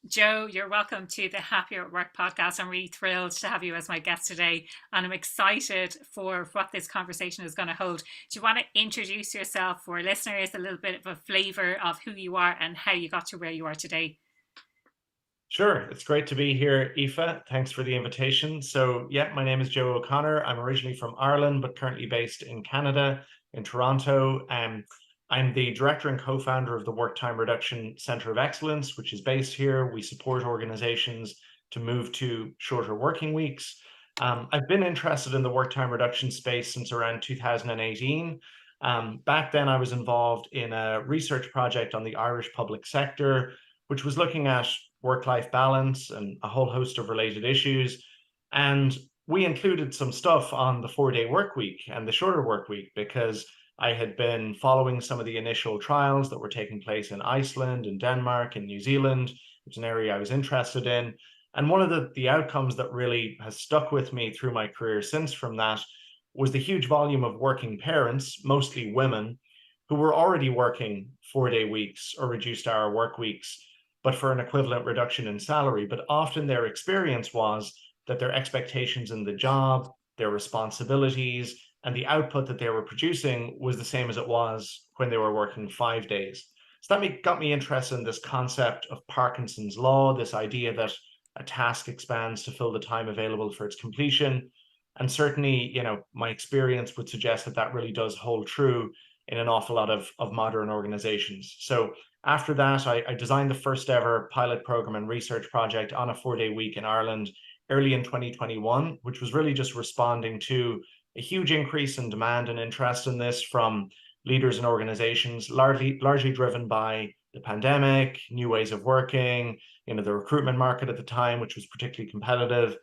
Joe, you're welcome to the Happier at Work podcast. I'm really thrilled to have you as my guest today, and I'm excited for what this conversation is going to hold. Do you want to introduce yourself for listeners, a little bit of a flavour of who you are and how you got to where you are today? Sure. It's great to be here, Aoife. Thanks for the invitation. So, yeah, my name is Joe O'Connor. I'm originally from Ireland, but currently based in Canada, in Toronto. I'm the director and co-founder of the Work Time Reduction Center of Excellence, which is based here. We support organizations to move to shorter working weeks. I've been interested in the work time reduction space since around 2018. Back then, I was involved in a research project on the Irish public sector, which was looking at work-life balance and a whole host of related issues. And we included some stuff on the 4-day work week and the shorter work week because I had been following some of the initial trials that were taking place in Iceland and Denmark and New Zealand, which is an area I was interested in. And one of the outcomes that really has stuck with me through my career since from that was the huge volume of working parents, mostly women, who were already working 4-day weeks or reduced hour work weeks, but for an equivalent reduction in salary. But often their experience was that their expectations in the job, their responsibilities, and the output that they were producing was the same as it was when they were working 5 days. So that got me interested in this concept of Parkinson's law, this idea that a task expands to fill the time available for its completion. And certainly, my experience would suggest that that really does hold true in an awful lot of modern organizations. So after that, I designed the first ever pilot program and research project on a 4-day week in Ireland early in 2021, which was really just responding to a huge increase in demand and interest in this from leaders and organizations, largely driven by the pandemic, new ways of working, the recruitment market at the time, which was particularly competitive.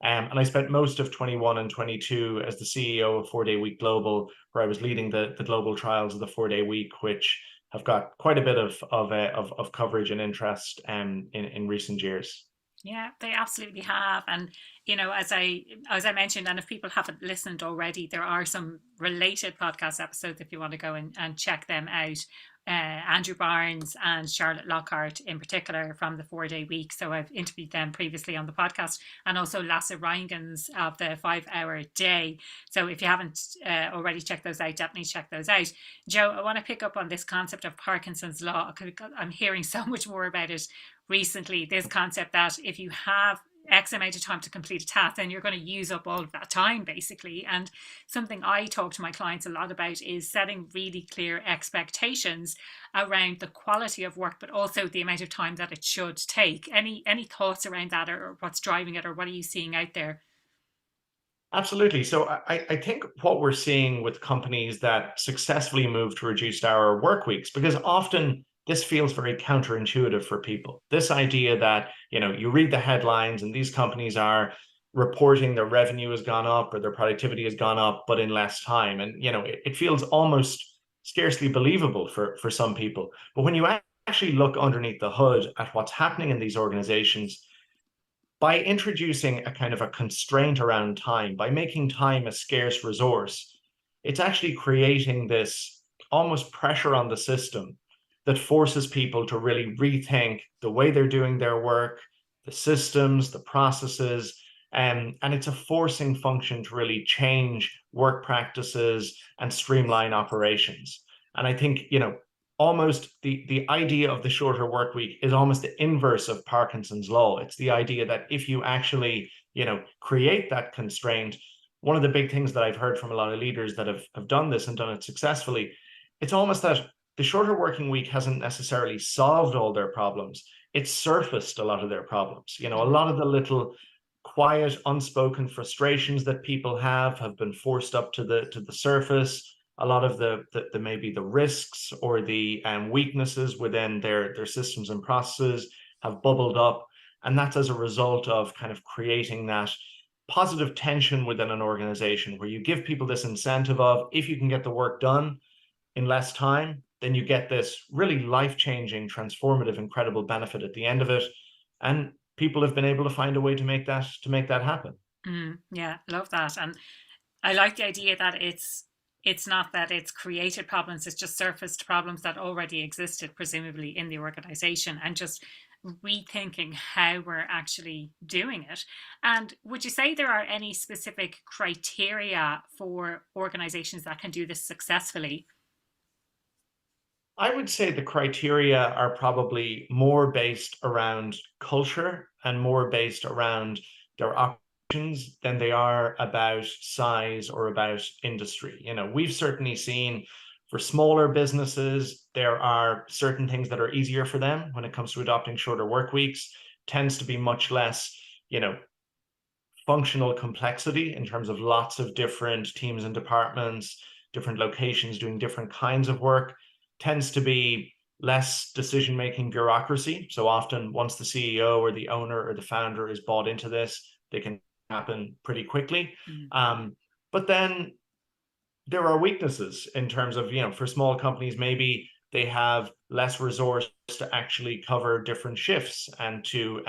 And I spent most of 21 and 22 as the CEO of 4-day Week Global, where I was leading the global trials of the 4-day week, which have got quite a bit of coverage and interest in recent years. Yeah, they absolutely have. And as I mentioned, and if people haven't listened already, there are some related podcast episodes if you want to go and check them out. Andrew Barnes and Charlotte Lockhart in particular from the 4-day week. So I've interviewed them previously on the podcast, and also Lasse Reingens of the 5 hour day. So if you haven't already checked those out, definitely check those out. Joe, I want to pick up on this concept of Parkinson's law. I'm hearing so much more about it recently, this concept that if you have X amount of time to complete a task, then you're going to use up all of that time, basically. And something I talk to my clients a lot about is setting really clear expectations around the quality of work, but also the amount of time that it should take. Any thoughts around that, or what's driving it, or what are you seeing out there? Absolutely. So I think what we're seeing with companies that successfully move to reduced hour work weeks, because often this feels very counterintuitive for people. This idea that, you read the headlines and these companies are reporting their revenue has gone up or their productivity has gone up, but in less time. And, it feels almost scarcely believable for some people. But when you actually look underneath the hood at what's happening in these organizations, by introducing a kind of a constraint around time, by making time a scarce resource, it's actually creating this almost pressure on the system that forces people to really rethink the way they're doing their work, the systems, the processes, and it's a forcing function to really change work practices and streamline operations. And I think, almost the idea of the shorter work week is almost the inverse of Parkinson's law. It's the idea that if you actually, create that constraint, one of the big things that I've heard from a lot of leaders that have done this and done it successfully, it's almost that the shorter working week hasn't necessarily solved all their problems. It's surfaced a lot of their problems. A lot of the little quiet, unspoken frustrations that people have been forced up to the surface. A lot of the maybe the risks or the weaknesses within their systems and processes have bubbled up, and that's as a result of kind of creating that positive tension within an organization where you give people this incentive of, if you can get the work done in less time, then you get this really life-changing, transformative, incredible benefit at the end of it. And people have been able to find a way to make that happen. Yeah, love that. And I like the idea that it's not that it's created problems, it's just surfaced problems that already existed, presumably in the organization, and just rethinking how we're actually doing it. And would you say there are any specific criteria for organizations that can do this successfully? I would say the criteria are probably more based around culture and more based around their options than they are about size or about industry. We've certainly seen for smaller businesses, there are certain things that are easier for them when it comes to adopting shorter work weeks, tends to be much less, functional complexity in terms of lots of different teams and departments, different locations doing different kinds of work, tends to be less decision-making bureaucracy. So often once the CEO or the owner or the founder is bought into this, they can happen pretty quickly. But then there are weaknesses in terms of, for small companies, maybe they have less resource to actually cover different shifts and to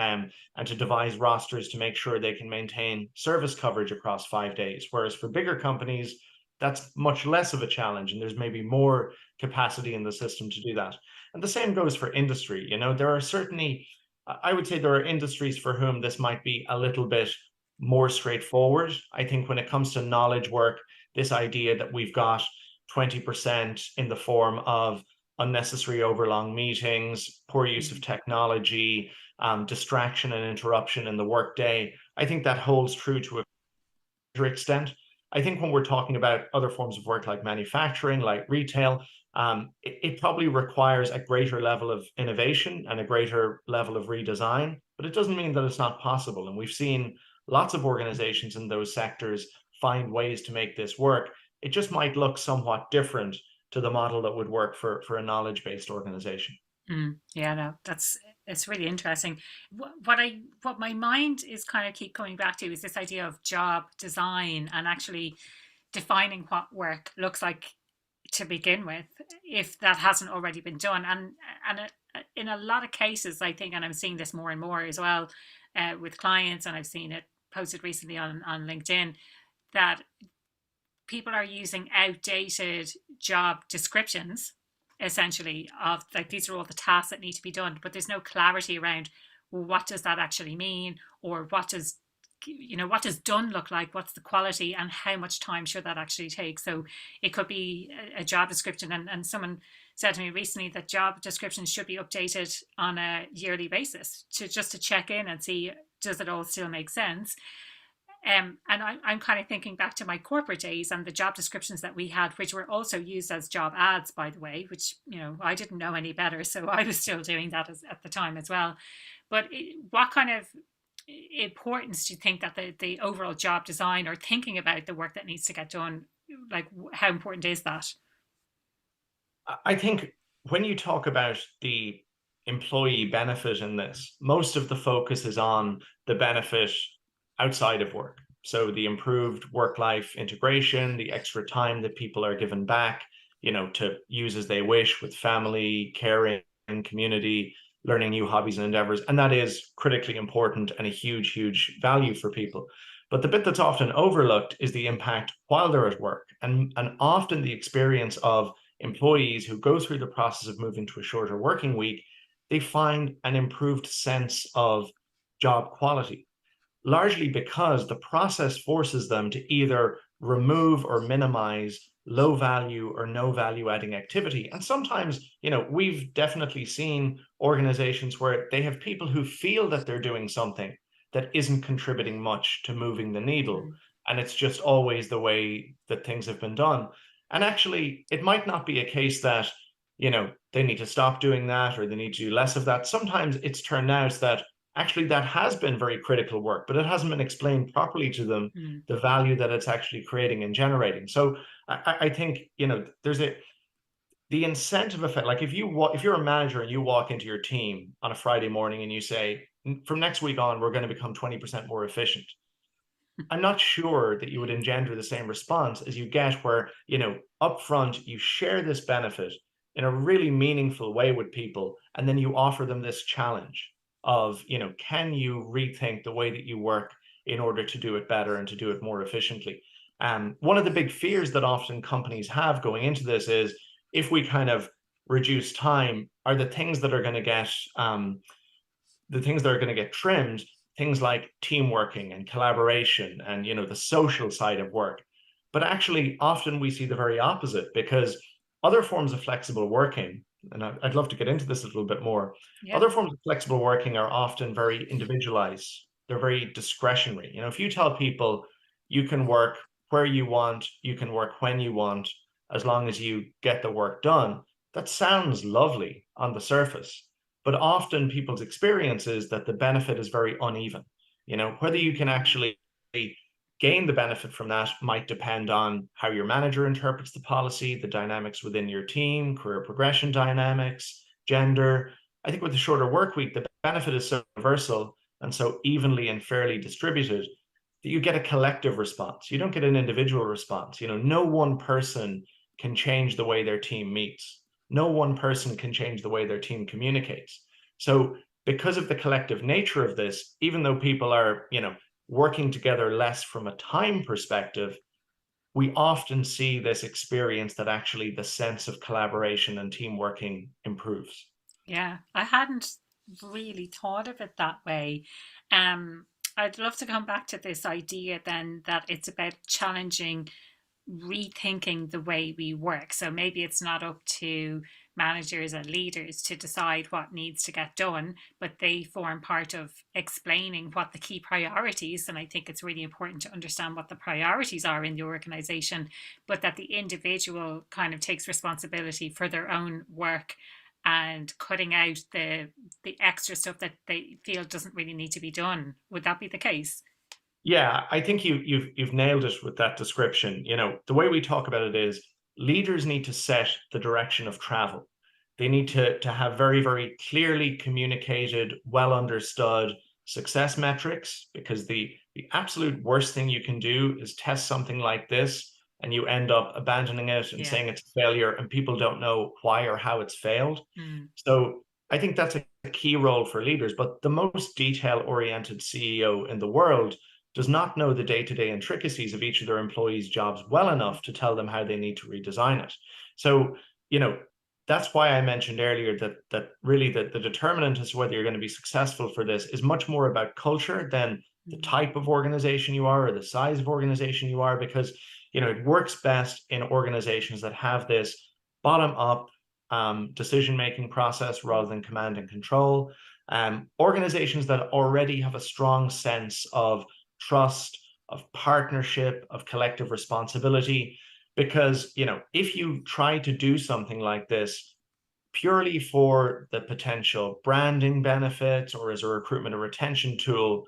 devise rosters to make sure they can maintain service coverage across 5 days. Whereas for bigger companies, that's much less of a challenge, and there's maybe more capacity in the system to do that. And the same goes for industry. There are certainly, I would say, there are industries for whom this might be a little bit more straightforward. I think when it comes to knowledge work, this idea that we've got 20% in the form of unnecessary overlong meetings, poor use of technology, distraction and interruption in the workday, I think that holds true to a greater extent. I think when we're talking about other forms of work like manufacturing, like retail, it probably requires a greater level of innovation and a greater level of redesign, but it doesn't mean that it's not possible. And we've seen lots of organizations in those sectors find ways to make this work. It just might look somewhat different to the model that would work for a knowledge-based organization. Yeah, no, it's really interesting. What my mind is kind of keep coming back to is this idea of job design and actually defining what work looks like to begin with, if that hasn't already been done. And in a lot of cases, I think, and I'm seeing this more and more as well with clients, and I've seen it posted recently on LinkedIn, that people are using outdated job descriptions, essentially, of like these are all the tasks that need to be done, but there's no clarity around, well, what does that actually mean, or what does done look like, what's the quality, and how much time should that actually take. So it could be a job description, and someone said to me recently that job descriptions should be updated on a yearly basis to check in and see, does it all still make sense. And I'm kind of thinking back to my corporate days and the job descriptions that we had, which were also used as job ads, by the way, which, I didn't know any better. So I was still doing that at the time as well. But what kind of importance do you think that the overall job design, or thinking about the work that needs to get done, like how important is that? I think when you talk about the employee benefit in this, most of the focus is on the benefit outside of work. So the improved work-life integration, the extra time that people are given back, to use as they wish with family, caring, community, learning new hobbies and endeavors. And that is critically important and a huge, huge value for people. But the bit that's often overlooked is the impact while they're at work. And often the experience of employees who go through the process of moving to a shorter working week, they find an improved sense of job quality, largely because the process forces them to either remove or minimize low value or no value adding activity. And sometimes, we've definitely seen organizations where they have people who feel that they're doing something that isn't contributing much to moving the needle. And it's just always the way that things have been done. And actually, it might not be a case that, they need to stop doing that or they need to do less of that. Sometimes it's turned out that actually that has been very critical work, but it hasn't been explained properly to them, the value that it's actually creating and generating. So I think, there's the incentive effect. Like if you're a manager and you walk into your team on a Friday morning and you say, from next week on, we're going to become 20% more efficient, I'm not sure that you would engender the same response as you get where, upfront, you share this benefit in a really meaningful way with people, and then you offer them this challenge of, can you rethink the way that you work in order to do it better and to do it more efficiently? One of the big fears that often companies have going into this is, if we kind of reduce time, are the things that are going to get the things that are going to get trimmed, things like team working and collaboration and, the social side of work. But actually, often we see the very opposite, because other forms of flexible working, and I'd love to get into this a little bit more, Yeah. other forms of flexible working are often very individualized. They're very discretionary. If you tell people you can work where you want, you can work when you want, as long as you get the work done, that sounds lovely on the surface. But often people's experience is that the benefit is very uneven. Whether you can actually gain the benefit from that might depend on how your manager interprets the policy, the dynamics within your team, career progression dynamics, gender. I think with the shorter work week, the benefit is so universal and so evenly and fairly distributed that you get a collective response. You don't get an individual response. No one person can change the way their team meets. No one person can change the way their team communicates. So because of the collective nature of this, even though people are, working together less from a time perspective, we often see this experience that actually the sense of collaboration and team working improves. Yeah, I hadn't really thought of it that way. Um, I'd love to come back to this idea then that it's about challenging, rethinking the way we work. So maybe it's not up to managers and leaders to decide what needs to get done, but they form part of explaining what the key priorities, and I think it's really important to understand what the priorities are in the organization, but that the individual kind of takes responsibility for their own work and cutting out the extra stuff that they feel doesn't really need to be done. Would that be the case? Yeah, I think you've nailed it with that description. The way we talk about it is leaders need to set the direction of travel. They need to have very, very clearly communicated, well understood success metrics, because the absolute worst thing you can do is test something like this and you end up abandoning it and Yeah. saying it's a failure and people don't know why or how it's failed. Mm. So I think that's a key role for leaders, but the most detail-oriented CEO in the world does not know the day-to-day intricacies of each of their employees' jobs well enough to tell them how they need to redesign it. So, that's why I mentioned earlier that really the determinant as to whether you're going to be successful for this is much more about culture than the type of organization you are or the size of organization you are, because it works best in organizations that have this bottom-up decision-making process rather than command and control. Organizations that already have a strong sense of trust, of partnership, of collective responsibility. Because, if you try to do something like this purely for the potential branding benefits or as a recruitment or retention tool,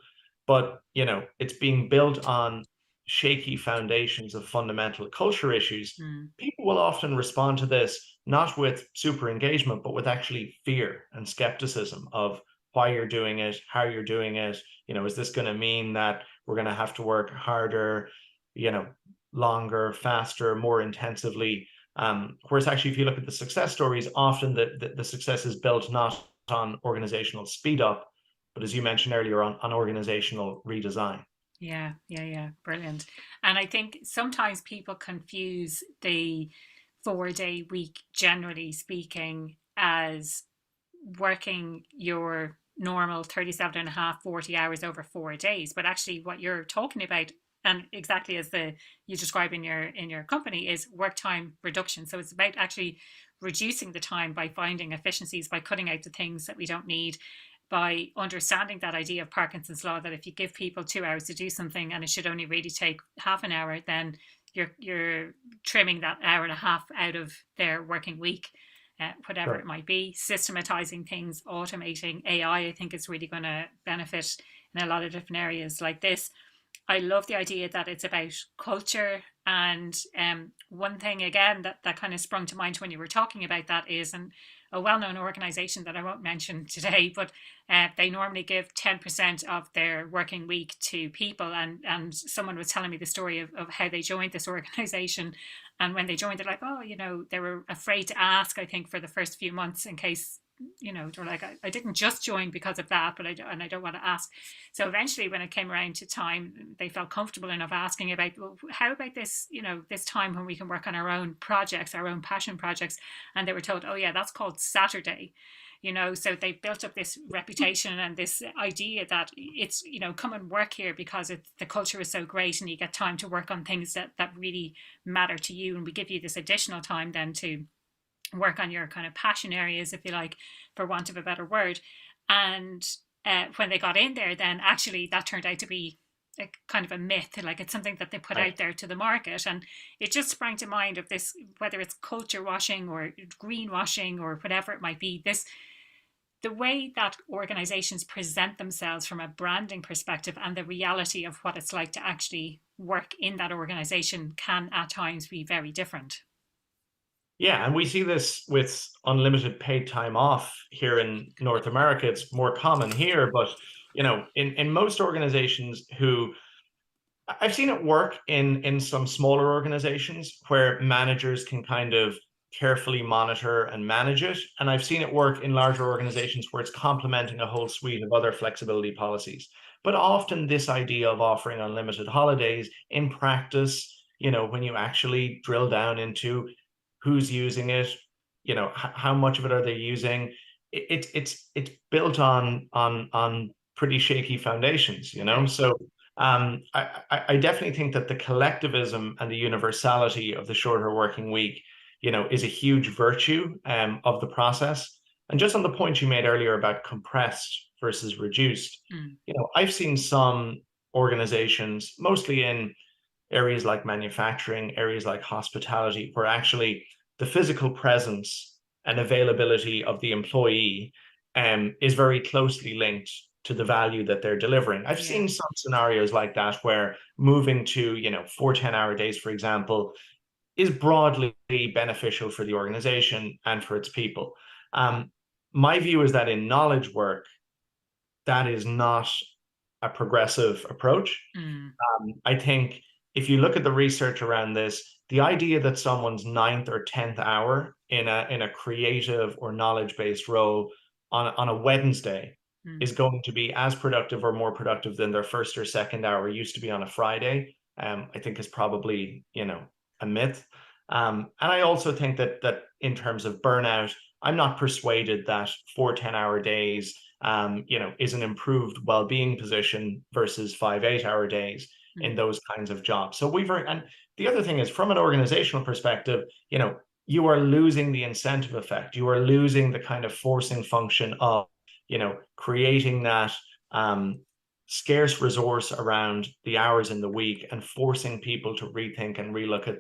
but, it's being built on shaky foundations of fundamental culture issues, Mm. people will often respond to this not with super engagement, but with actually fear and skepticism of why you're doing it, how you're doing it. Is this going to mean that we're going to have to work harder, longer, faster, more intensively? Whereas actually, if you look at the success stories, often the success is built not on organizational speed up, but as you mentioned earlier, on organizational redesign. Yeah, yeah, yeah. Brilliant. And I think sometimes people confuse the 4 day week, generally speaking, as working your normal 37 and a half, 40 hours over 4 days. But actually what you're talking about, and exactly as the you describe in your company, is work time reduction. So it's about actually reducing the time by finding efficiencies, by cutting out the things that we don't need, by understanding that idea of Parkinson's law, that if you give people 2 hours to do something and it should only really take half an hour, then you're trimming that hour and a half out of their working week, whatever it Sure. might be. Systematizing things, automating AI, I think is really going to benefit in a lot of different areas like this. I love the idea that it's about culture. And one thing again that kind of sprung to mind when you were talking about that is, and a well-known organization that I won't mention today, but they normally give 10% of their working week to people. And someone was telling me the story of how they joined this organization. And when they joined, they're like, oh, they were afraid to ask, I think, for the first few months in case, they're like, I didn't just join because of that, but I don't want to ask. So eventually, when it came around to time, they felt comfortable enough asking about, well, how about this, this time when we can work on our own projects, our own passion projects. And they were told, oh yeah, that's called Saturday. so they've built up this reputation and this idea that it's, come and work here because the culture is so great and you get time to work on things that really matter to you. And we give you this additional time then to work on your kind of passion areas, if you like, for want of a better word. And when they got in there, then actually that turned out to be a kind of a myth. Like, it's something that they put out there to the market, and it just sprang to mind of this, whether it's culture washing or greenwashing or whatever it might be, the way that organizations present themselves from a branding perspective and the reality of what it's like to actually work in that organization can at times be very different. Yeah, and we see this with unlimited paid time off here in North America. It's more common here, but in most organizations who I've seen it work in some smaller organizations where managers can kind of carefully monitor and manage it. And I've seen it work in larger organizations where it's complementing a whole suite of other flexibility policies. But often this idea of offering unlimited holidays in practice, when you actually drill down into who's using it, how much of it are they using, it's built on pretty shaky foundations, Right. So I definitely think that the collectivism and the universality of the shorter working week, is a huge virtue of the process. And just on the point you made earlier about compressed versus reduced, Mm. I've seen some organizations, mostly in areas like manufacturing, areas like hospitality, where actually the physical presence and availability of the employee is very closely linked to the value that they're delivering. I've Yeah. seen some scenarios like that where moving to, 4 10-hour days, for example, is broadly beneficial for the organization and for its people. My view is that in knowledge work, that is not a progressive approach. Mm. I think if you look at the research around this, the idea that someone's ninth or 10th hour in a creative or knowledge-based role on a Wednesday Mm. is going to be as productive or more productive than their first or second hour used to be on a Friday, I think is probably, a myth. And I also think that in terms of burnout, I'm not persuaded that 4 10-hour days, is an improved well-being position versus 5 8-hour days in Mm. those kinds of jobs. So and the other thing is, from an organizational perspective, you are losing the incentive effect. You are losing the kind of forcing function of, creating that scarce resource around the hours in the week and forcing people to rethink and relook at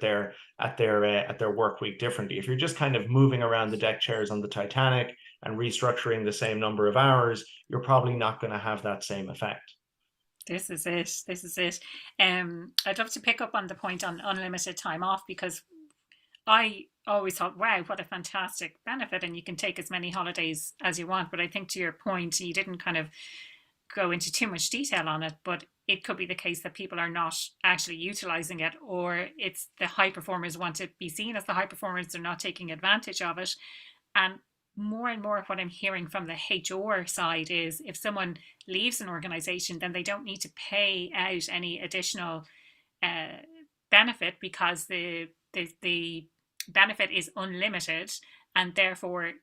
their work week differently. If you're just kind of moving around the deck chairs on the Titanic and restructuring the same number of hours, you're probably not going to have that same effect. This is it. This is it. I'd love to pick up on the point on unlimited time off, because I always thought, wow, what a fantastic benefit. And you can take as many holidays as you want. But I think, to your point, you didn't kind of go into too much detail on it, but it could be the case that people are not actually utilizing it, or it's the high performers want to be seen as the high performers, they're not taking advantage of it. And more what I'm hearing from the HR side is, if someone leaves an organization, then they don't need to pay out any additional uh, benefit, because the benefit is unlimited, and therefore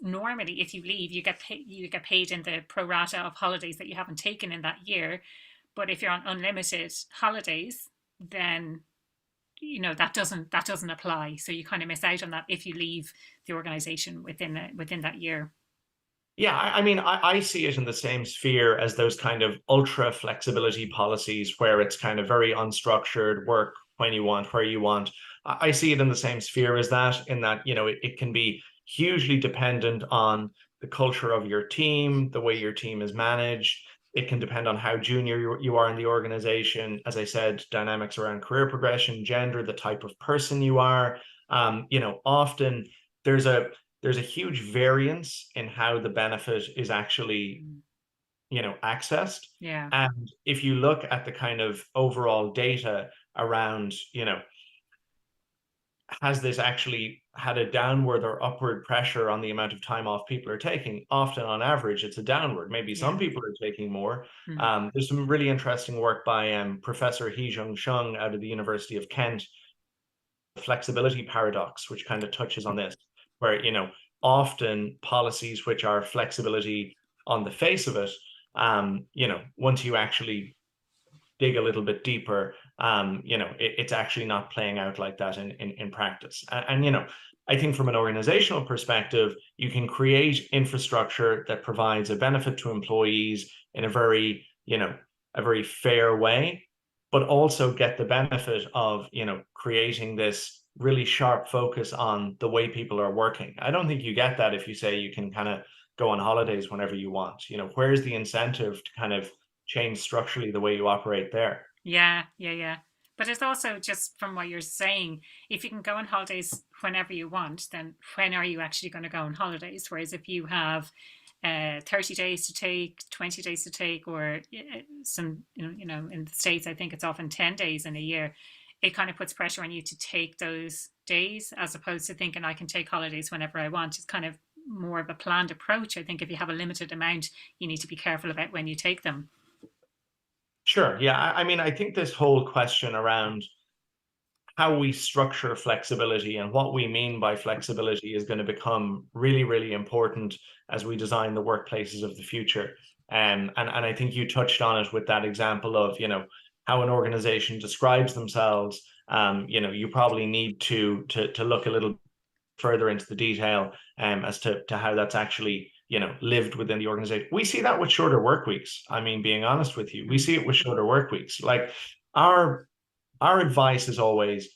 normally if you leave, you get paid in the pro rata of holidays that you haven't taken in that year. But if you're on unlimited holidays, then that doesn't apply, so you kind of miss out on that if you leave the organization within that year. Yeah, I mean, I see it in the same sphere as those kind of ultra flexibility policies where it's kind of very unstructured, work when you want, where you want. I see it in the same sphere as that, in that, it can be hugely dependent on the culture of your team, the way your team is managed. It can depend on how junior you are in the organization. As I said, dynamics around career progression, gender, the type of person you are. Often there's a there's a huge variance in how the benefit is actually, Mm. accessed. Yeah. And if you look at the kind of overall data around, has this actually had a downward or upward pressure on the amount of time off people are taking? Often on average, it's a downward. Maybe some Yeah. people are taking more. Mm. There's some really interesting work by Professor Hee-Jung Chung out of the University of Kent, flexibility paradox, which kind of touches on this, where, often policies which are flexibility on the face of it, once you actually dig a little bit deeper, it's actually not playing out like that in practice. And I think from an organizational perspective, you can create infrastructure that provides a benefit to employees in a very fair way, but also get the benefit of, creating this really sharp focus on the way people are working. I don't think you get that if you say you can kind of go on holidays whenever you want. Where's the incentive to kind of change structurally the way you operate there? Yeah, yeah, yeah. But it's also just from what you're saying, if you can go on holidays whenever you want, then when are you actually going to go on holidays? Whereas if you have 30 days to take, 20 days to take, or some, in the States, I think it's often 10 days in a year, it kind of puts pressure on you to take those days as opposed to thinking I can take holidays whenever I want. It's kind of more of a planned approach. I think if you have a limited amount, you need to be careful about when you take them. Sure. Yeah. I mean, I think this whole question around how we structure flexibility and what we mean by flexibility is going to become really, really important as we design the workplaces of the future. And I think you touched on it with that example of, how an organization describes themselves. You probably need to look a little further into the detail as to how that's actually lived within the organization. We see that with shorter work weeks. I mean, being honest with you, we see it with shorter work weeks. Like our advice is always,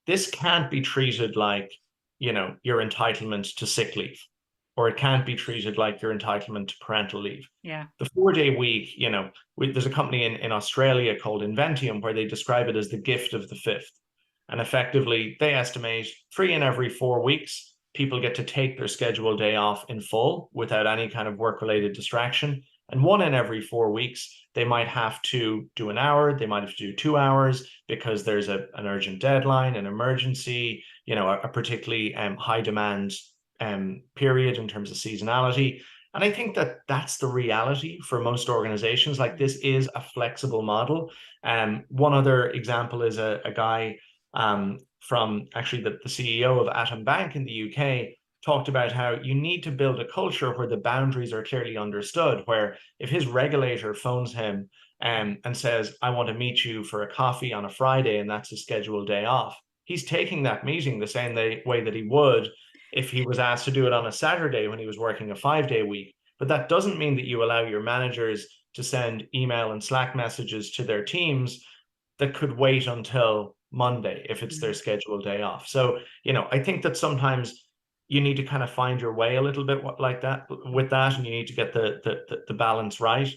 this can't be treated like your entitlement to sick leave, or it can't be treated like your entitlement to parental leave. Yeah. The 4-day week, there's a company in Australia called Inventium where they describe it as the gift of the fifth. And effectively, they estimate 3 in every 4 weeks, people get to take their scheduled day off in full without any kind of work-related distraction. And 1 in every 4 weeks, they might have to do an hour, they might have to do 2 hours because there's an urgent deadline, an emergency, a particularly high demand period in terms of seasonality. And I think that that's the reality for most organizations. Like, this is a flexible model. One other example is a guy from actually the CEO of Atom Bank in the UK talked about how you need to build a culture where the boundaries are clearly understood, where if his regulator phones him and says, I want to meet you for a coffee on a Friday, and that's a scheduled day off, he's taking that meeting the same way that he would if he was asked to do it on a Saturday when he was working a 5-day week. But that doesn't mean that you allow your managers to send email and Slack messages to their teams that could wait until Monday if it's their scheduled day off. So, I think that sometimes you need to kind of find your way a little bit like that with that, and you need to get the balance right.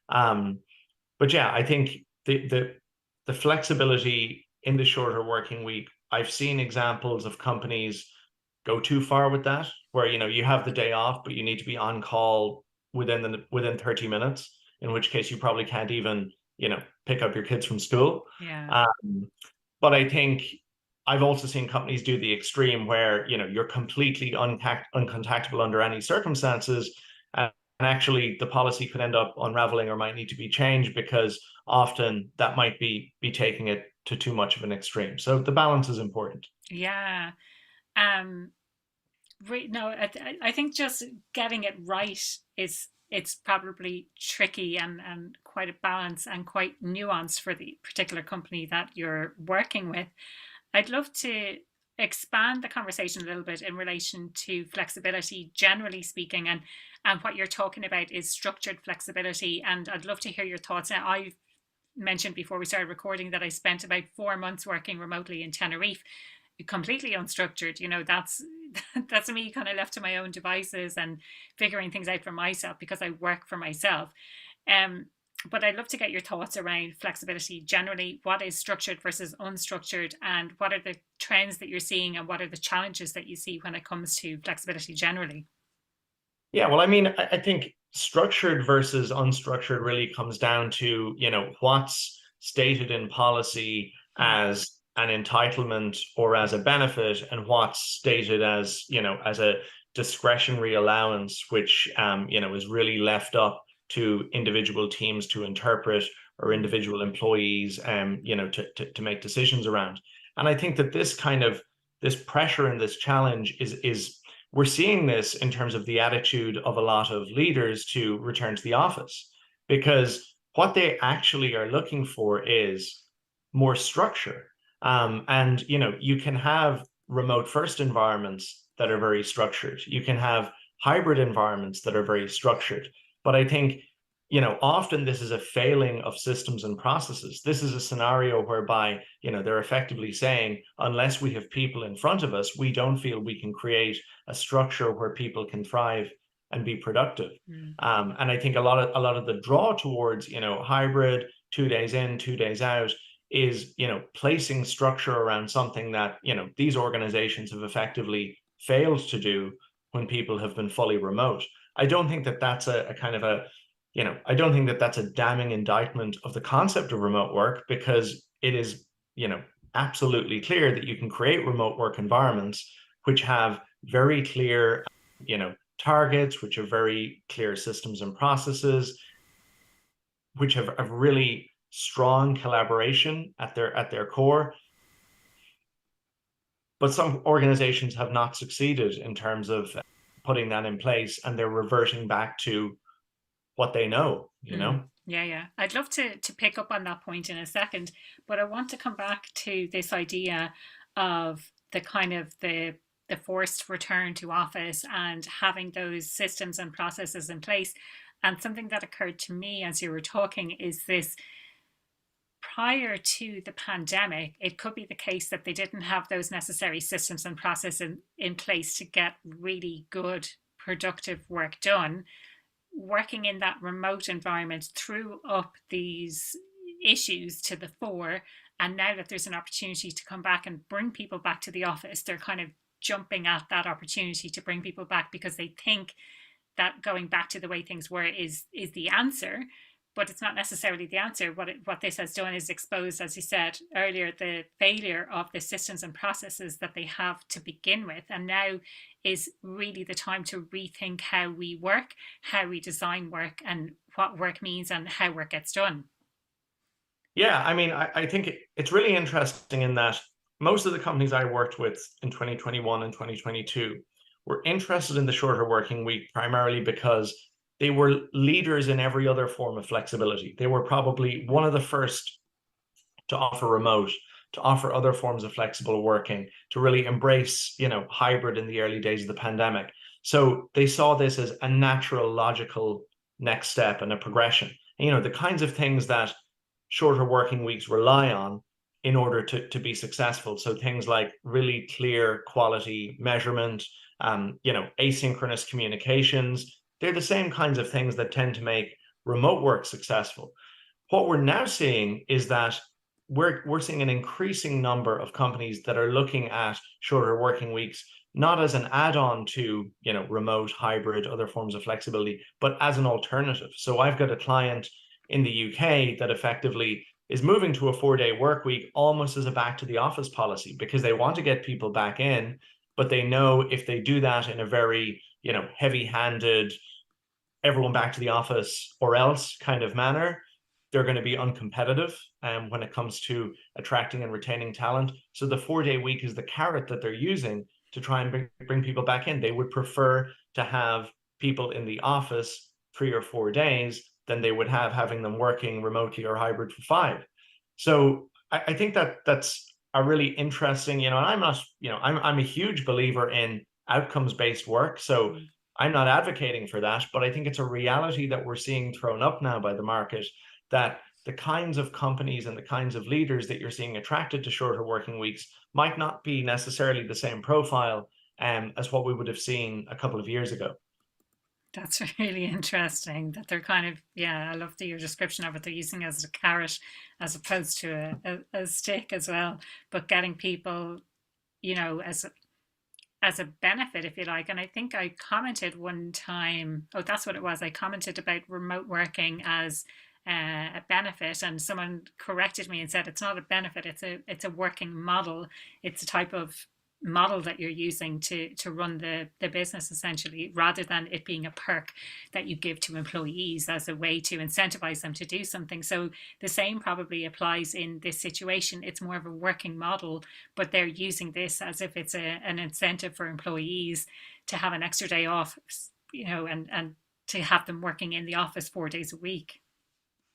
But yeah, I think the flexibility in the shorter working week, I've seen examples of companies go too far with that, where you have the day off, but you need to be on call within 30 minutes, in which case you probably can't even pick up your kids from school. Yeah. But I think I've also seen companies do the extreme where you're completely uncontactable under any circumstances, and actually the policy could end up unraveling or might need to be changed because often that might be taking it to too much of an extreme. So the balance is important. Yeah. Um, no, I think just getting it right is it's probably tricky and quite a balance and quite nuanced for the particular company that you're working with. I'd love to expand the conversation a little bit in relation to flexibility, generally speaking, and what you're talking about is structured flexibility. And I'd love to hear your thoughts. Now, I've mentioned before we started recording that I spent about 4 months working remotely in Tenerife, completely unstructured. That's me kind of left to my own devices and figuring things out for myself because I work for myself. But I'd love to get your thoughts around flexibility generally. What is structured versus unstructured, and what are the trends that you're seeing, and what are the challenges that you see when it comes to flexibility generally? Yeah, well, I mean, I think structured versus unstructured really comes down to, what's stated in policy as an entitlement or as a benefit, and what's stated as, as a discretionary allowance, which, is really left up to individual teams to interpret, or individual employees, to make decisions around. And I think that this pressure and this challenge is we're seeing this in terms of the attitude of a lot of leaders to return to the office, because what they actually are looking for is more structure. And you can have remote first environments that are very structured. You can have hybrid environments that are very structured. But I think, often this is a failing of systems and processes. This is a scenario whereby, they're effectively saying, unless we have people in front of us, we don't feel we can create a structure where people can thrive and be productive. And I think a lot of the draw towards, hybrid, 2 days in, 2 days out, is, placing structure around something that, these organizations have effectively failed to do when people have been fully remote. I don't think that that's a kind of a, I don't think that that's a damning indictment of the concept of remote work, because it is, absolutely clear that you can create remote work environments which have very clear, targets, which have very clear systems and processes, which have a really strong collaboration at their core. But some organizations have not succeeded in terms of putting that in place, and they're reverting back to what they know. Yeah. I'd love to pick up on that point in a second, but I want to come back to this idea of the kind of the forced return to office and having those systems and processes in place. And something that occurred to me as you were talking is this: prior to the pandemic, it could be the case that they didn't have those necessary systems and processes in place to get really good, productive work done. Working in that remote environment threw up these issues to the fore. And now that there's an opportunity to come back and bring people back to the office, they're kind of jumping at that opportunity to bring people back, because they think that going back to the way things were is the answer. But it's not necessarily the answer. What this has done is exposed, as you said earlier, the failure of the systems and processes that they have to begin with. And now is really the time to rethink how we work, how we design work, and what work means and how work gets done. Yeah, I mean, I think it's really interesting in that most of the companies I worked with in 2021 and 2022 were interested in the shorter working week primarily because they were leaders in every other form of flexibility. They were probably one of the first to offer remote, to offer other forms of flexible working, to really embrace, hybrid in the early days of the pandemic. So they saw this as a natural, logical next step and a progression. And, the kinds of things that shorter working weeks rely on in order to be successful. So things like really clear quality measurement, asynchronous communications, they're the same kinds of things that tend to make remote work successful. What we're now seeing is that we're seeing an increasing number of companies that are looking at shorter working weeks, not as an add-on to, remote, hybrid, other forms of flexibility, but as an alternative. So I've got a client in the UK that effectively is moving to a 4-day work week almost as a back to the office policy, because they want to get people back in, but they know if they do that in a very, heavy-handed, everyone back to the office or else kind of manner, they're going to be uncompetitive when it comes to attracting and retaining talent. So the 4-day week is the carrot that they're using to try and bring people back in. They would prefer to have people in the office 3 or 4 days than they would have having them working remotely or hybrid for 5. So I think that's a really interesting, and I'm not, I'm a huge believer in outcomes-based work. So I'm not advocating for that, but I think it's a reality that we're seeing thrown up now by the market, that the kinds of companies and the kinds of leaders that you're seeing attracted to shorter working weeks might not be necessarily the same profile as what we would have seen a couple of years ago. That's really interesting that they're kind of, I love your description of it. They're using it as a carrot as opposed to a stick as well, but getting people, as a benefit, if you like. And I think I commented one time, that's what it was. I commented about remote working as a benefit, and someone corrected me and said it's not a benefit, it's a working model. It's a type of model that you're using to run the business, essentially, rather than it being a perk that you give to employees as a way to incentivize them to do something. So the same probably applies in this situation. It's more of a working model, but they're using this as if it's an incentive for employees to have an extra day off, and to have them working in the office 4 days a week.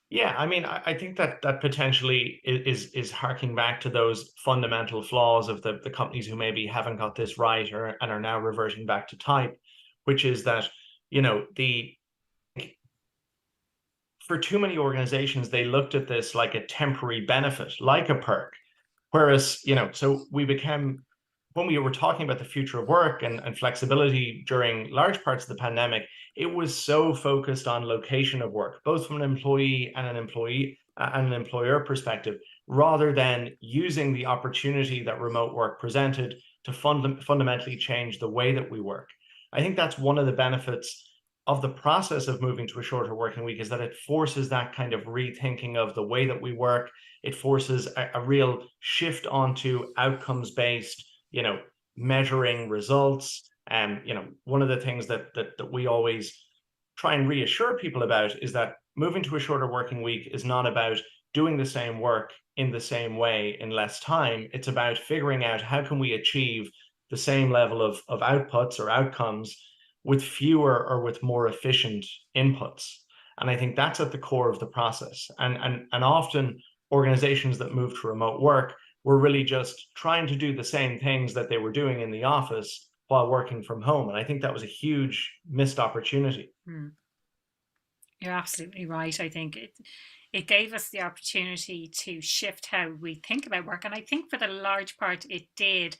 Yeah, I mean, I think that that potentially is harking back to those fundamental flaws of the companies who maybe haven't got this right, or and are now reverting back to type, which is that, the for too many organizations, they looked at this like a temporary benefit, like a perk. Whereas, so we became, when we were talking about the future of work and flexibility during large parts of the pandemic, it was so focused on location of work, both from an employee and an employer perspective, rather than using the opportunity that remote work presented to fundamentally change the way that we work. I think that's one of the benefits of the process of moving to a shorter working week, is that it forces that kind of rethinking of the way that we work. It forces a real shift onto outcomes based, measuring results. And one of the things that we always try and reassure people about is that moving to a shorter working week is not about doing the same work in the same way in less time. It's about figuring out how can we achieve the same level of outputs or outcomes with fewer or with more efficient inputs. And I think that's at the core of the process. And often organizations that move to remote work were really just trying to do the same things that they were doing in the office while working from home. And I think that was a huge missed opportunity. You're absolutely right. I think it gave us the opportunity to shift how we think about work, and I think for the large part it did.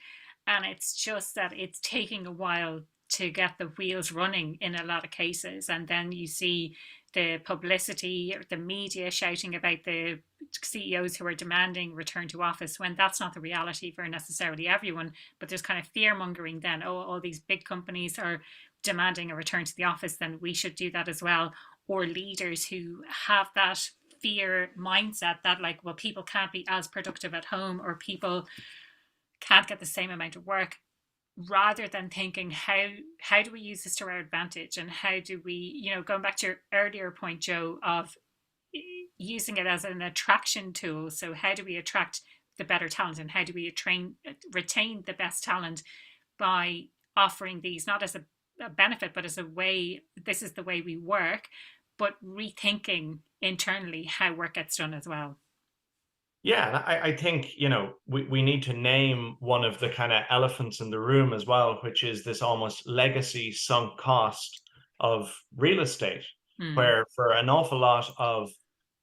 And it's just that it's taking a while to get the wheels running in a lot of cases, and then you see the publicity, the media shouting about the CEOs who are demanding return to office, when that's not the reality for necessarily everyone. But there's kind of fear mongering then, oh, all these big companies are demanding a return to the office, then we should do that as well. Or leaders who have that fear mindset that, like, well, people can't be as productive at home, or people can't get the same amount of work, rather than thinking how do we use this to our advantage, and how do we, going back to your earlier point, Joe, of using it as an attraction tool. So how do we attract the better talent, and how do we retain the best talent by offering these not as a benefit, but as a way, this is the way we work, but rethinking internally how work gets done as well. Yeah, and I think, we need to name one of the kind of elephants in the room as well, which is this almost legacy sunk cost of real estate, Mm. where for an awful lot of,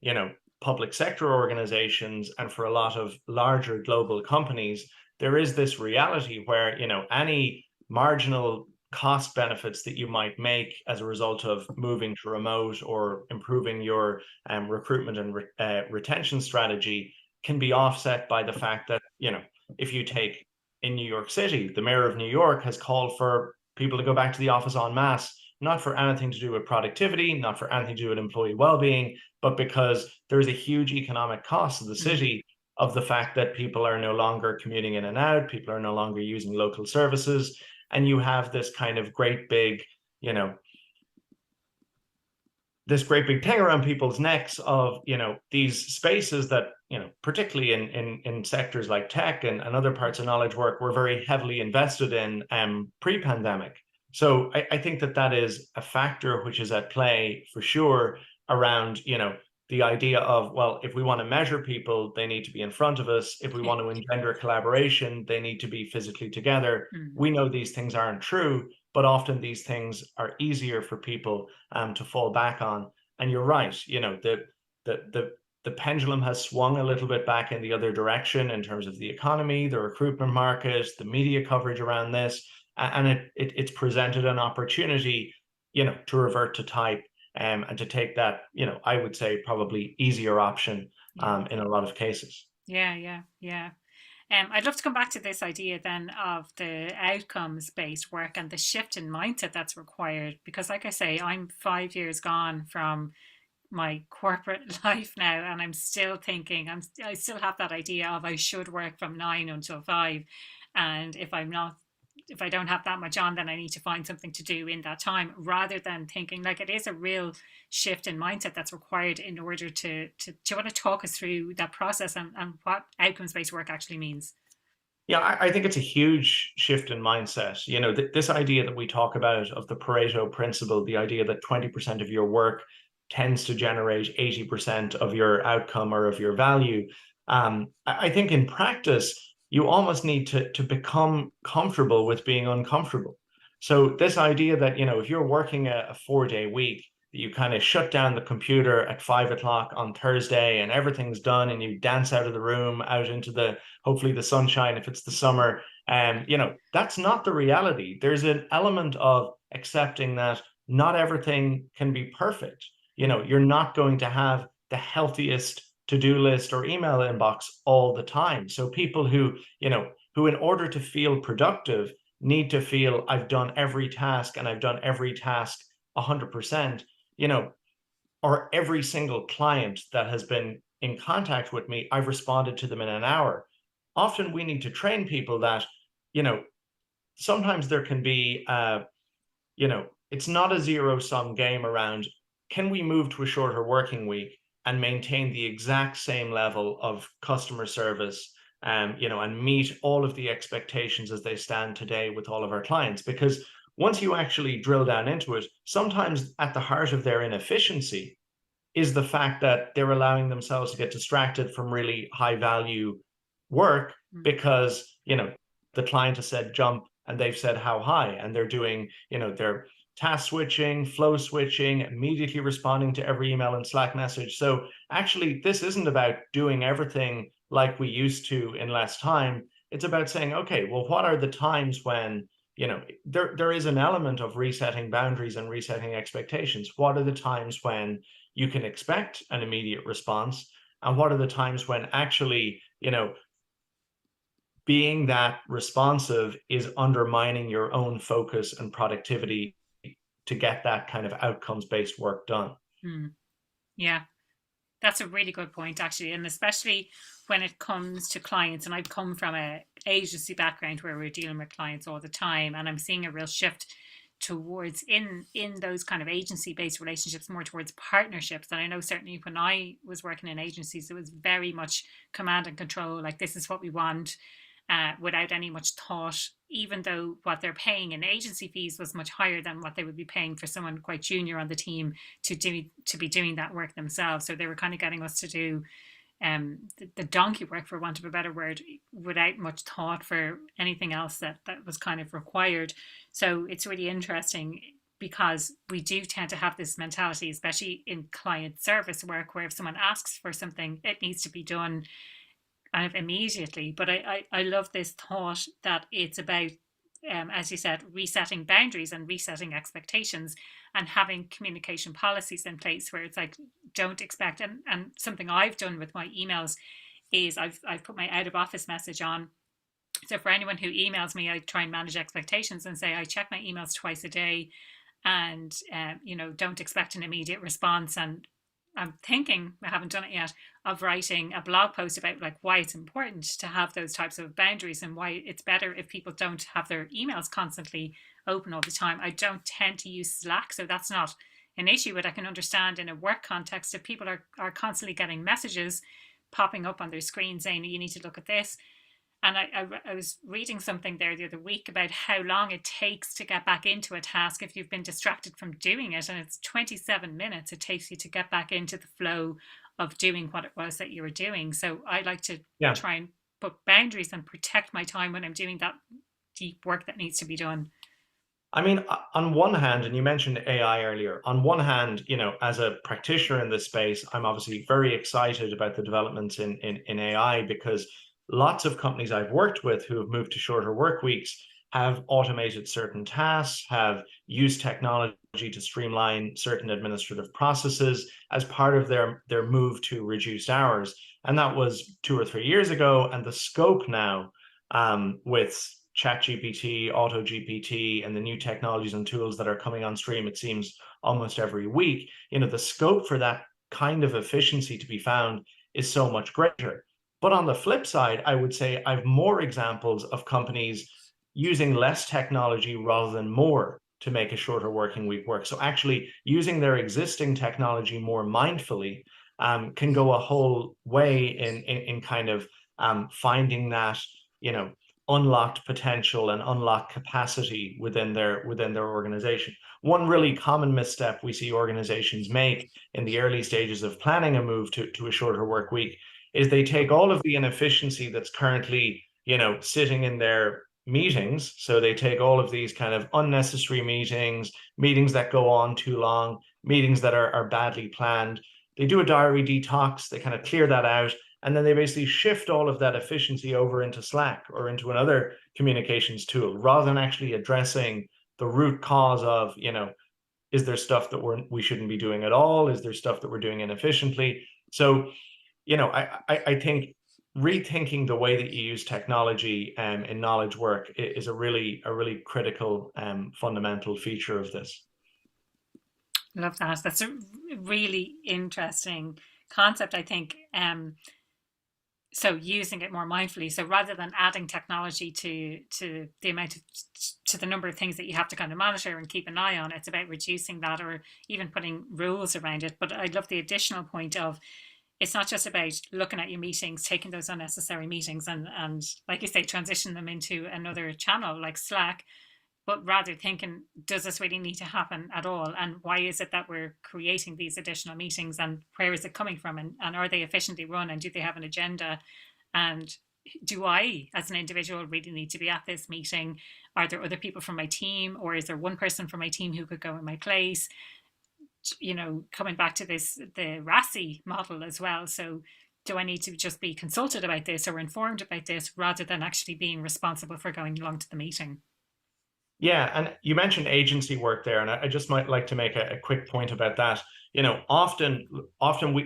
you know, public sector organizations and for a lot of larger global companies, there is this reality where, any marginal cost benefits that you might make as a result of moving to remote or improving your recruitment and retention strategy can be offset by the fact that, if you take in New York City, the mayor of New York has called for people to go back to the office en masse, not for anything to do with productivity, not for anything to do with employee well-being, but because there's a huge economic cost to the Mm. city of the fact that people are no longer commuting in and out, people are no longer using local services, and you have this kind of great big, you know, this great big thing around people's necks of, these spaces that, particularly in sectors like tech and other parts of knowledge work, were very heavily invested in pre-pandemic. So I think that is a factor which is at play for sure around, the idea of, well, if we want to measure people, they need to be in front of us. If we want to engender collaboration, they need to be physically together. Mm. We know these things aren't true, but often these things are easier for people to fall back on. And you're right, the pendulum has swung a little bit back in the other direction in terms of the economy, the recruitment market, the media coverage around this, and it's presented an opportunity, to revert to type, and to take that, I would say probably easier option Yeah. in a lot of cases. Yeah, yeah, yeah. I'd love to come back to this idea then of the outcomes based work and the shift in mindset that's required. Because, like I say, I'm 5 years gone from my corporate life now, and I'm still thinking, I still have that idea of I should work from 9 until 5. And if I don't have that much on, then I need to find something to do in that time, rather than thinking, like, it is a real shift in mindset that's required in order to want to talk us through that process, and what outcomes-based work actually means. Yeah, I think it's a huge shift in mindset. This idea that we talk about of the Pareto principle, the idea that 20% of your work tends to generate 80% of your outcome or of your value. I think in practice, you almost need to become comfortable with being uncomfortable. So this idea that, if you're working a 4-day week, you kind of shut down the computer at 5 o'clock on Thursday and everything's done, and you dance out of the room, out into hopefully the sunshine if it's the summer. And that's not the reality. There's an element of accepting that not everything can be perfect. You're not going to have the healthiest to-do list or email inbox all the time. So people who in order to feel productive need to feel I've done every task, and I've done every task 100%, or every single client that has been in contact with me, I've responded to them in an hour. Often we need to train people that, sometimes there can be, it's not a zero-sum game around, can we move to a shorter working week and maintain the exact same level of customer service, and meet all of the expectations as they stand today with all of our clients? Because once you actually drill down into it, sometimes at the heart of their inefficiency is the fact that they're allowing themselves to get distracted from really high value work, because the client has said jump and they've said how high, and they're doing their task switching, flow switching, immediately responding to every email and Slack message. So actually this isn't about doing everything like we used to in less time. It's about saying, okay, well, what are the times when there is an element of resetting boundaries and resetting expectations? What are the times when you can expect an immediate response, and what are the times when actually being that responsive is undermining your own focus and productivity to get that kind of outcomes-based work done? Yeah, that's a really good point, actually. And especially when it comes to clients, and I've come from a agency background where we're dealing with clients all the time, and I'm seeing a real shift towards, in those kind of agency based relationships, more towards partnerships. And I know certainly when I was working in agencies, it was very much command and control, like, this is what we want, without any much thought, even though what they're paying in agency fees was much higher than what they would be paying for someone quite junior on the team to be doing that work themselves. So they were kind of getting us to do the donkey work, for want of a better word, without much thought for anything else that was kind of required. So it's really interesting, because we do tend to have this mentality, especially in client service work, where if someone asks for something, it needs to be done kind of immediately. But I love this thought that it's about, as you said, resetting boundaries and resetting expectations, and having communication policies in place where it's like, don't expect. And something I've done with my emails is I've put my out of office message on. So for anyone who emails me, I try and manage expectations and say I check my emails twice a day, and don't expect an immediate response. And I'm thinking, I haven't done it yet, of writing a blog post about, like, why it's important to have those types of boundaries, and why it's better if people don't have their emails constantly open all the time. I don't tend to use Slack, so that's not an issue, but I can understand in a work context, if people are constantly getting messages popping up on their screen saying you need to look at this. And I was reading something there the other week about how long it takes to get back into a task if you've been distracted from doing it. And it's 27 minutes it takes you to get back into the flow of doing what it was that you were doing. So I like to try and put boundaries and protect my time when I'm doing that deep work that needs to be done. I mean, on one hand, and you mentioned AI earlier, on one hand, as a practitioner in this space, I'm obviously very excited about the developments in AI, because lots of companies I've worked with who have moved to shorter work weeks have automated certain tasks, have used technology to streamline certain administrative processes as part of their move to reduced hours. And that was 2 or 3 years ago. And the scope now, with ChatGPT, AutoGPT, and the new technologies and tools that are coming on stream, it seems almost every week, the scope for that kind of efficiency to be found is so much greater. But on the flip side, I would say I've more examples of companies using less technology rather than more to make a shorter working week work. So actually using their existing technology more mindfully can go a whole way in kind of finding that, you know, unlocked potential and unlocked capacity within their organization. One really common misstep we see organizations make in the early stages of planning a move to a shorter work week is they take all of the inefficiency that's currently, you know, sitting in their meetings. So they take all of these kind of unnecessary meetings, meetings that go on too long, meetings that are badly planned. They do a diary detox, they kind of clear that out, and then they basically shift all of that efficiency over into Slack or into another communications tool rather than actually addressing the root cause of, you know, is there stuff that we shouldn't be doing at all? Is there stuff that we're doing inefficiently? So, you know, I think rethinking the way that you use technology in knowledge work is a really critical fundamental feature of this. Love that. That's a really interesting concept, I think. So using it more mindfully. So rather than adding technology to the amount of to the number of things that you have to kind of monitor and keep an eye on, it's about reducing that or even putting rules around it. But I love the additional point of it's not just about looking at your meetings, taking those unnecessary meetings and like you say, transition them into another channel like Slack, but rather thinking, does this really need to happen at all? And why is it that we're creating these additional meetings and where is it coming from? And are they efficiently run and do they have an agenda? And do I, as an individual, really need to be at this meeting? Are there other people from my team or is there one person from my team who could go in my place? You know, coming back to this, the RASI model as well. So do I need to just be consulted about this or informed about this rather than actually being responsible for going along to the meeting? Yeah, and you mentioned agency work there, and I just might like to make a quick point about that. You know, often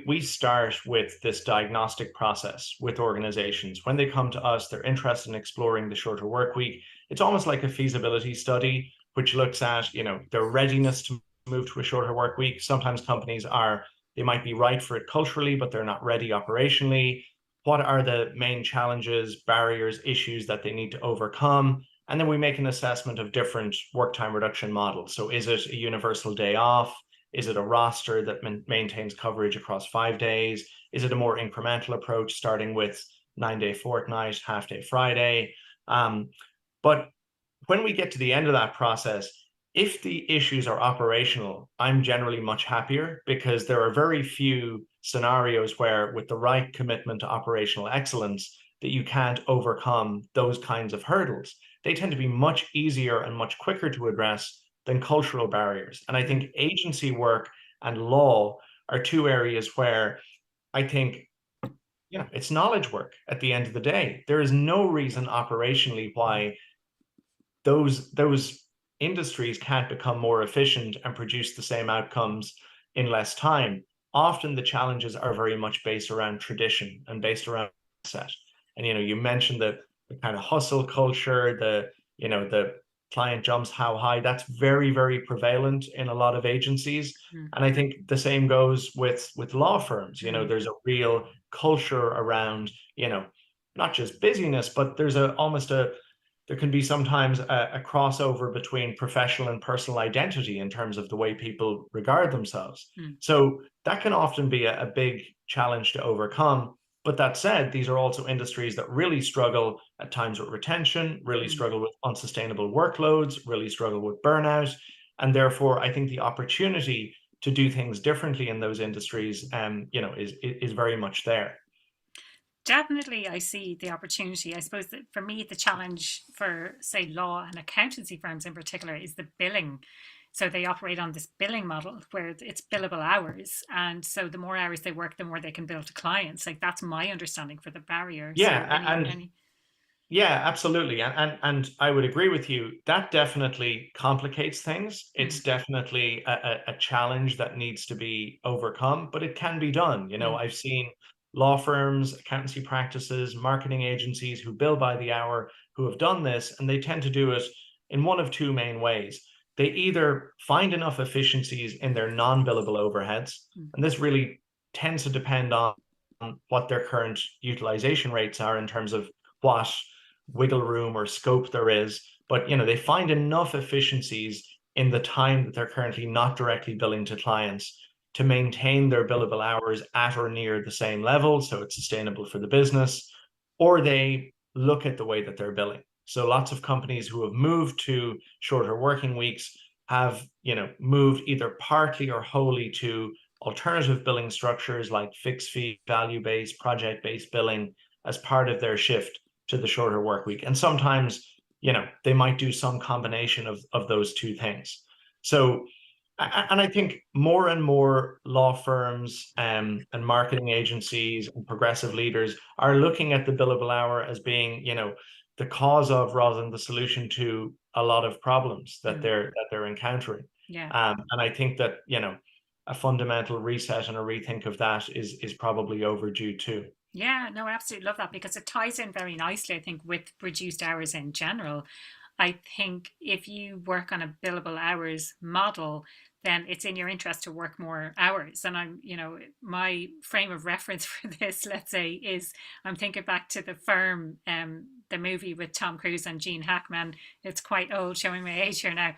we start with this diagnostic process with organizations. When they come to us, they're interested in exploring the shorter work week. It's almost like a feasibility study, which looks at, you know, their readiness to move to a shorter work week. Sometimes companies are, they might be right for it culturally, but they're not ready operationally. What are the main challenges, barriers, issues that they need to overcome? And then we make an assessment of different work time reduction models. So is it a universal day off? Is it a roster that maintains coverage across 5 days? Is it a more incremental approach starting with 9-day fortnight, half day Friday? But when we get to the end of that process, if the issues are operational, I'm generally much happier because there are very few scenarios where with the right commitment to operational excellence that you can't overcome those kinds of hurdles. They tend to be much easier and much quicker to address than cultural barriers. And I think agency work and law are two areas where I think, you know, it's knowledge work at the end of the day. There is no reason operationally why those industries can't become more efficient and produce the same outcomes in less time. Often the challenges are very much based around tradition and based around set. And you know, you mentioned the kind of hustle culture, the, you know, the client jumps how high, that's very prevalent in a lot of agencies. And I think the same goes with law firms. You know, there's a real culture around, you know, not just busyness, but there's there can be sometimes a crossover between professional and personal identity in terms of the way people regard themselves. So that can often be a big challenge to overcome. But that said, these are also industries that really struggle at times with retention, really struggle with unsustainable workloads, really struggle with burnout. And therefore, I think the opportunity to do things differently in those industries, you know, is very much there. Definitely, I see the opportunity. I suppose that for me, the challenge for, say, law and accountancy firms in particular is the billing. So they operate on this billing model where it's billable hours. And so the more hours they work, the more they can bill to clients. Like that's my understanding for the barrier. So Yeah, and yeah, absolutely. And I would agree with you. That definitely complicates things. It's definitely a challenge that needs to be overcome, but it can be done. You know, I've seen law firms, accountancy practices, marketing agencies who bill by the hour who have done this, and they tend to do it in one of two main ways. They either find enough efficiencies in their non-billable overheads, and this really tends to depend on what their current utilization rates are in terms of what wiggle room or scope there is. But, they find enough efficiencies in the time that they're currently not directly billing to clients to maintain their billable hours at or near the same level, so it's sustainable for the business, or they look at the way that they're billing. So lots of companies who have moved to shorter working weeks have, moved either partly or wholly to alternative billing structures like fixed fee, value-based, project-based billing as part of their shift to the shorter work week. And sometimes, they might do some combination of those two things. So, and I think more and more law firms and marketing agencies and progressive leaders are looking at the billable hour as being, the cause of rather than the solution to a lot of problems that they're encountering. Yeah. And I think that, a fundamental reset and a rethink of that is probably overdue too. Yeah, no, I absolutely love that because it ties in very nicely, I think, with reduced hours in general. I think if you work on a billable hours model, then it's in your interest to work more hours. And my frame of reference for this, let's say, is I'm thinking back to The Firm, the movie with Tom Cruise and Gene Hackman. It's quite old, showing my age here now.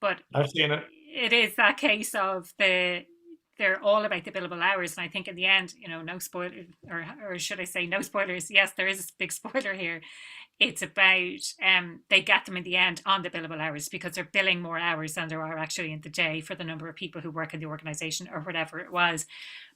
But I've seen it. It is that case of they're all about the billable hours. And I think in the end, no spoiler, or should I say no spoilers? Yes, there is a big spoiler here. It's about they get them in the end on the billable hours because they're billing more hours than there are actually in the day for the number of people who work in the organization or whatever it was.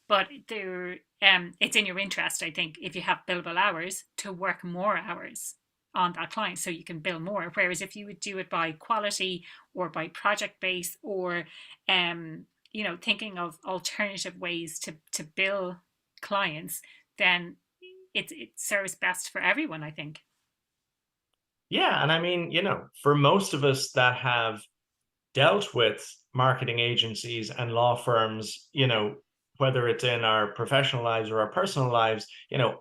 But it's in your interest, I think, if you have billable hours to work more hours on that client so you can bill more. Whereas if you would do it by quality or by project base or thinking of alternative ways to bill clients, then it serves best for everyone, I think. Yeah, and I mean, for most of us that have dealt with marketing agencies and law firms, whether it's in our professional lives or our personal lives,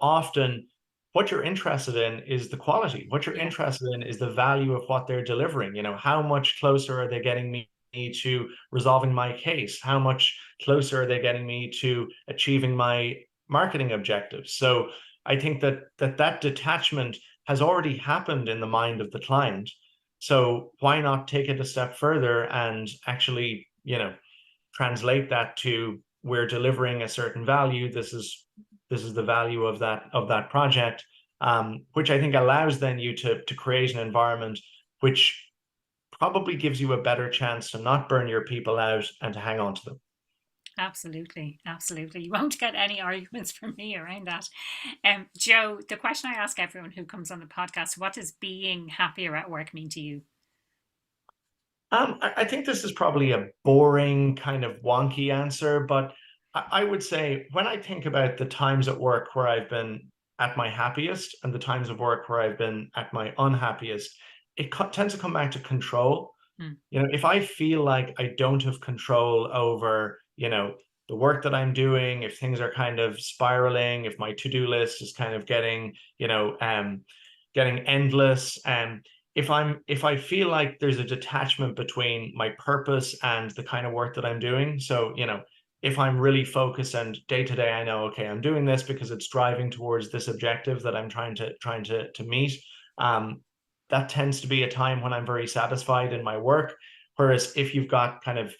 often what you're interested in is the quality. What you're interested in is the value of what they're delivering. How much closer are they getting me to resolving my case? How much closer are they getting me to achieving my marketing objectives? So I think that detachment has already happened in the mind of the client. So why not take it a step further and actually, translate that to we're delivering a certain value. This is the value of that project, which I think allows then you to create an environment which probably gives you a better chance to not burn your people out and to hang on to them. Absolutely, absolutely. You won't get any arguments from me around that. Joe, the question I ask everyone who comes on the podcast: what does being happier at work mean to you? I think this is probably a boring kind of wonky answer, but I would say when I think about the times at work where I've been at my happiest and the times of work where I've been at my unhappiest, it tends to come back to control. If I feel like I don't have control over, the work that I'm doing, if things are kind of spiraling, if my to-do list is kind of getting, getting endless, and if I feel like there's a detachment between my purpose and the kind of work that I'm doing. So, if I'm really focused and day to day, I know, okay, I'm doing this because it's driving towards this objective that I'm trying to meet. That tends to be a time when I'm very satisfied in my work. Whereas if you've got kind of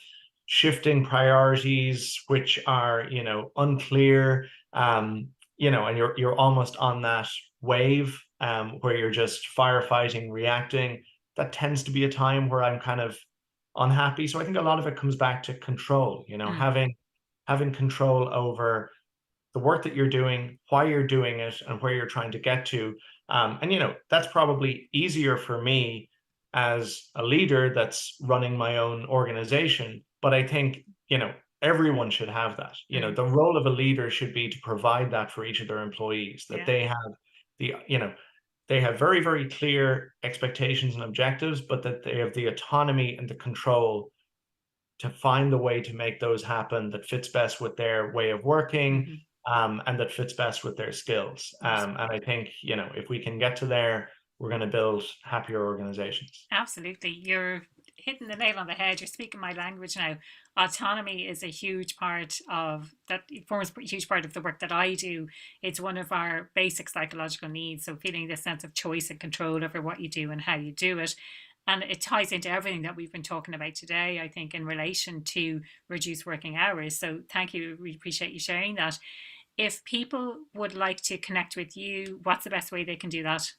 shifting priorities, which are, unclear, and you're almost on that wave, where you're just firefighting, reacting, that tends to be a time where I'm kind of unhappy. So I think a lot of it comes back to control, having control over the work that you're doing, why you're doing it, and where you're trying to get to. And that's probably easier for me as a leader that's running my own organization. But I think, everyone should have that. The role of a leader should be to provide that for each of their employees, that they have they have very, very clear expectations and objectives, but that they have the autonomy and the control to find the way to make those happen that fits best with their way of working, and that fits best with their skills. And I think, if we can get to there, we're going to build happier organizations. Absolutely. You're hitting the nail on the head. You're speaking my language now. Autonomy is a huge part of that, it forms a huge part of the work that I do. It's one of our basic psychological needs. So feeling this sense of choice and control over what you do and how you do it. And it ties into everything that we've been talking about today, I think, in relation to reduced working hours. So thank you. We appreciate you sharing that. If people would like to connect with you, what's the best way they can do that?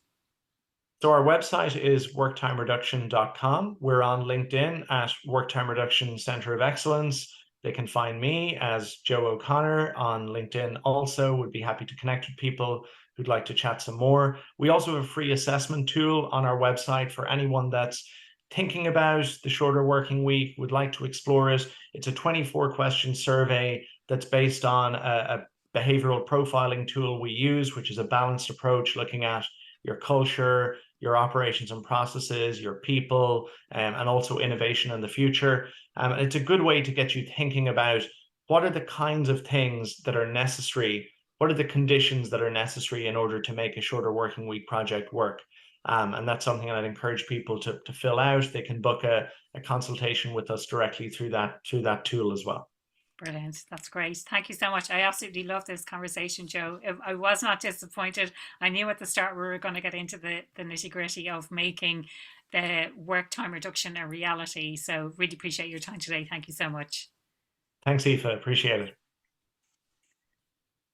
So our website is worktimereduction.com. We're on LinkedIn at Worktime Reduction Center of Excellence. They can find me as Joe O'Connor on LinkedIn also. Would be happy to connect with people who'd like to chat some more. We also have a free assessment tool on our website for anyone that's thinking about the shorter working week, would like to explore it. It's a 24-question survey that's based on a behavioral profiling tool we use, which is a balanced approach looking at your culture, your operations and processes, your people, and also innovation in the future. It's a good way to get you thinking about what are the kinds of things that are necessary, what are the conditions that are necessary in order to make a shorter working week project work. And that's something I'd encourage people to fill out. They can book a consultation with us directly through that tool as well. Brilliant. That's great. Thank you so much. I absolutely love this conversation, Joe. I was not disappointed. I knew at the start we were going to get into the nitty gritty of making the work time reduction a reality. So really appreciate your time today. Thank you so much. Thanks, Aoife. Appreciate it.